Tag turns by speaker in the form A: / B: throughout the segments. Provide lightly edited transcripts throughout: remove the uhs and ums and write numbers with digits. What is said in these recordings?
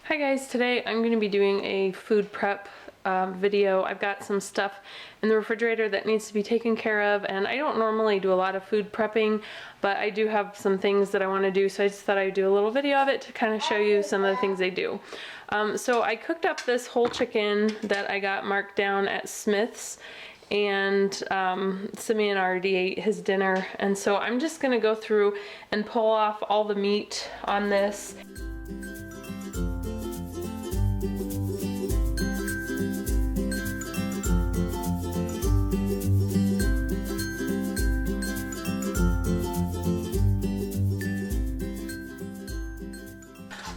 A: Hi guys, today I'm going to be doing a food prep video. I've got some stuff in the refrigerator that needs to be taken care of, and I don't normally do a lot of food prepping, but I do have some things that I want to do, so I just thought I'd do a little video of it to kind of show you some of the things I do. So I cooked up this whole chicken that I got marked down at Smith's, and Simeon already ate his dinner, and so I'm just going to go through and pull off all the meat on this.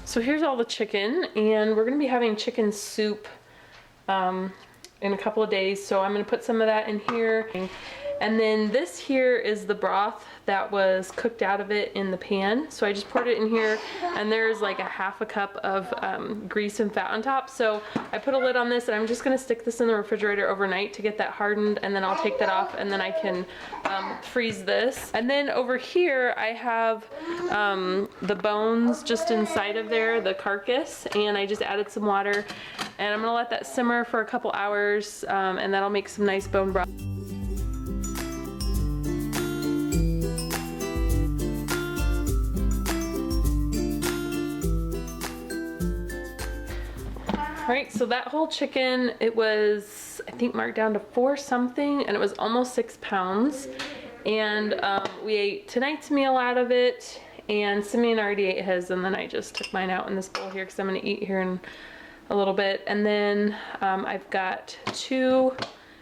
A: So here's all the chicken, and we're going to be having chicken soup in a couple of days, so I'm going to put some of that in here. And then this here is the broth that was cooked out of it in the pan. So I just poured it in here, and there's like a half a cup of grease and fat on top. So I put a lid on this, and I'm just going to stick this in the refrigerator overnight to get that hardened, and then I'll take that off, and then I can freeze this. And then over here I have the bones just inside of there, the carcass, and I just added some water, and I'm going to let that simmer for a couple hours, and that'll make some nice bone broth. Alright, so that whole chicken, it was, I think, marked down to 4 something, and it was almost 6 pounds. And we ate tonight's meal out of it, and Simeon already ate his, and then I just took mine out in this bowl here because I'm going to eat here in a little bit. And then I've got 2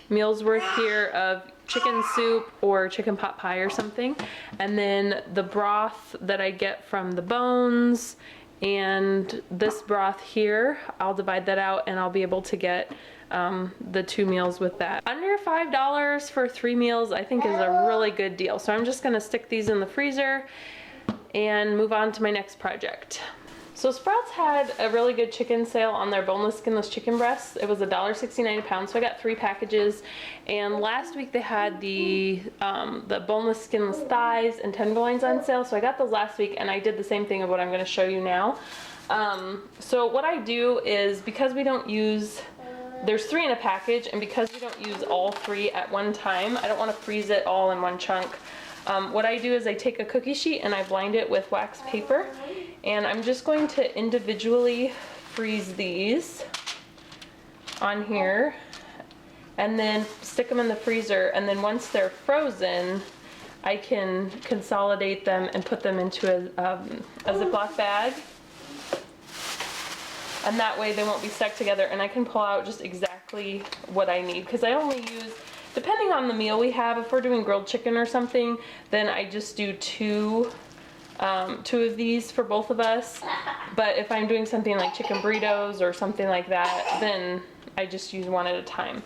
A: meals worth here of chicken soup or chicken pot pie or something. And then the broth that I get from the bones, and this broth here, I'll divide that out and I'll be able to get the 2 meals with that. Under $5 for 3 meals I think is a really good deal. So I'm just going to stick these in the freezer and move on to my next project. So Sprouts had a really good chicken sale on their boneless, skinless chicken breasts. It was $1.69 a pound, so I got 3 packages. And last week they had the boneless, skinless thighs and tenderloins on sale, so I got those last week, and I did the same thing of what I'm going to show you now. So what I do is, because we don't use, there's 3 in a package, and because we don't use all 3 at one time, I don't want to freeze it all in one chunk. What I do is I take a cookie sheet and I blind it with wax paper, and I'm just going to individually freeze these on here and then stick them in the freezer, and then once they're frozen I can consolidate them and put them into a Ziploc bag, and that way they won't be stuck together, and I can pull out just exactly what I need, because I only use, depending on the meal we have, if we're doing grilled chicken or something, then I just do 2 of these for both of us. But if I'm doing something like chicken burritos or something like that, then I just use 1 at a time.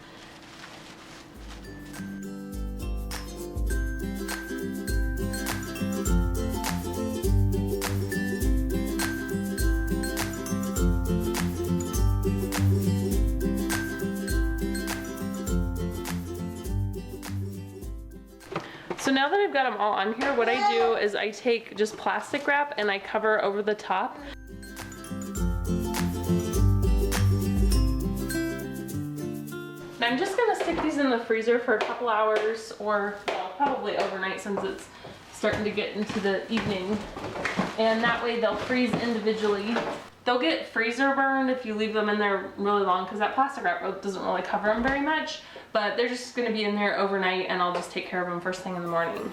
A: So now that I've got them all on here, what I do is I take just plastic wrap and I cover over the top. And I'm just going to stick these in the freezer for a couple hours, or well, probably overnight since it's starting to get into the evening. And that way they'll freeze individually. They'll get freezer burned if you leave them in there really long, because that plastic wrap doesn't really cover them very much. But they're just going to be in there overnight, and I'll just take care of them first thing in the morning.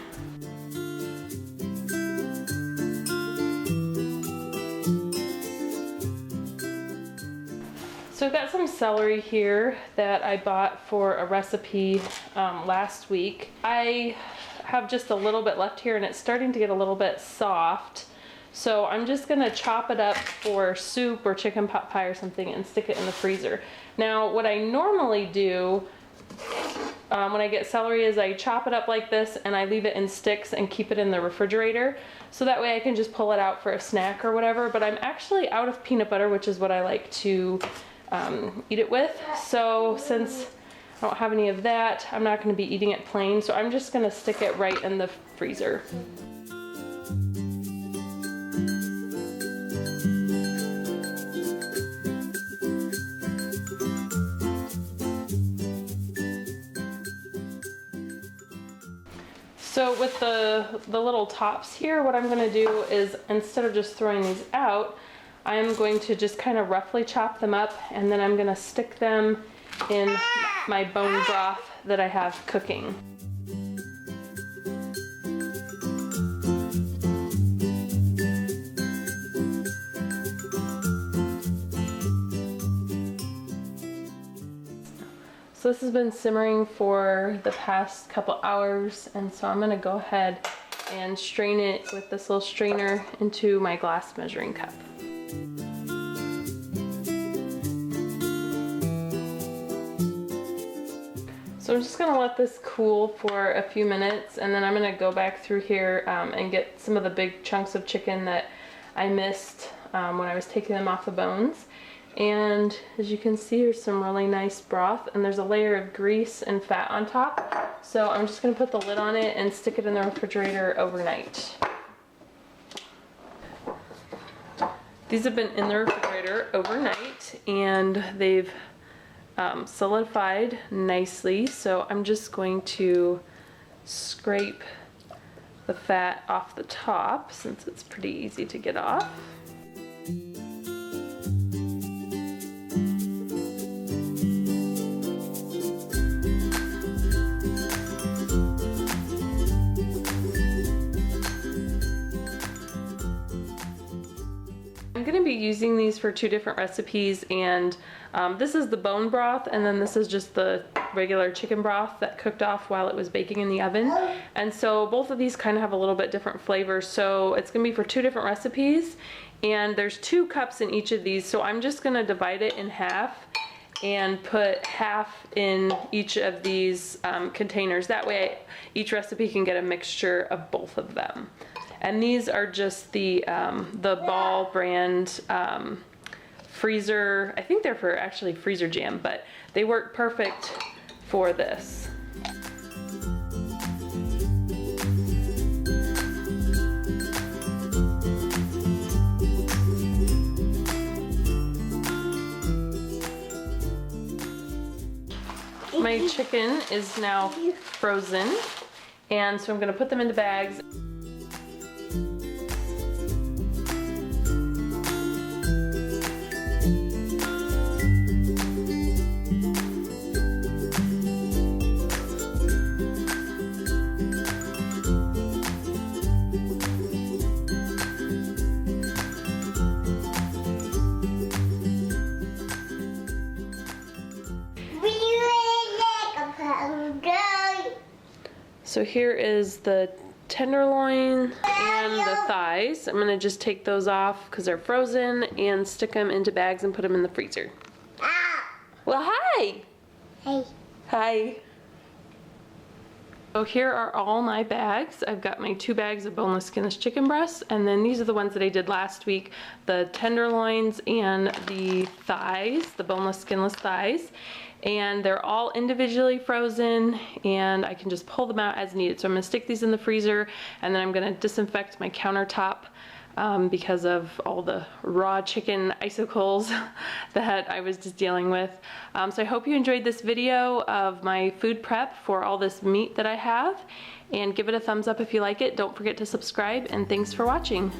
A: So I've got some celery here that I bought for a recipe last week. I have just a little bit left here, and it's starting to get a little bit soft. So I'm just going to chop it up for soup or chicken pot pie or something and stick it in the freezer. Now what I normally do when I get celery is I chop it up like this and I leave it in sticks and keep it in the refrigerator, so that way I can just pull it out for a snack or whatever. But I'm actually out of peanut butter, which is what I like to eat it with. So since I don't have any of that, I'm not going to be eating it plain, so I'm just going to stick it right in the freezer. So with the little tops here, what I'm gonna do is, instead of just throwing these out, I'm going to just kind of roughly chop them up, and then I'm gonna stick them in my bone broth that I have cooking. So this has been simmering for the past couple hours, and so I'm gonna go ahead and strain it with this little strainer into my glass measuring cup. So I'm just gonna let this cool for a few minutes, and then I'm gonna go back through here and get some of the big chunks of chicken that I missed when I was taking them off the bones. And as you can see, there's some really nice broth, and there's a layer of grease and fat on top. So I'm just gonna put the lid on it and stick it in the refrigerator overnight. These have been in the refrigerator overnight, and they've solidified nicely. So I'm just going to scrape the fat off the top, since it's pretty easy to get off. I'm going to be using these for two different recipes, and this is the bone broth, and then this is just the regular chicken broth that cooked off while it was baking in the oven. And so both of these kind of have a little bit different flavors, so it's going to be for two different recipes, and there's 2 cups in each of these. So I'm just going to divide it in half and put half in each of these containers. That way each recipe can get a mixture of both of them. And these are just the Ball brand freezer. I think they're for actually freezer jam, but they work perfect for this. My chicken is now frozen, and so I'm going to put them into bags. So here is the tenderloin and the thighs. I'm gonna just take those off because they're frozen and stick them into bags and put them in the freezer. Well, hi.
B: Hey.
A: Hi. So here are all my bags. I've got my 2 bags of boneless, skinless chicken breasts, and then these are the ones that I did last week, the tenderloins and the thighs, the boneless, skinless thighs. And they're all individually frozen, and I can just pull them out as needed. So I'm gonna stick these in the freezer, and then I'm gonna disinfect my countertop because of all the raw chicken icicles that I was just dealing with. So I hope you enjoyed this video of my food prep for all this meat that I have, and give it a thumbs up if you like it. Don't forget to subscribe, and thanks for watching.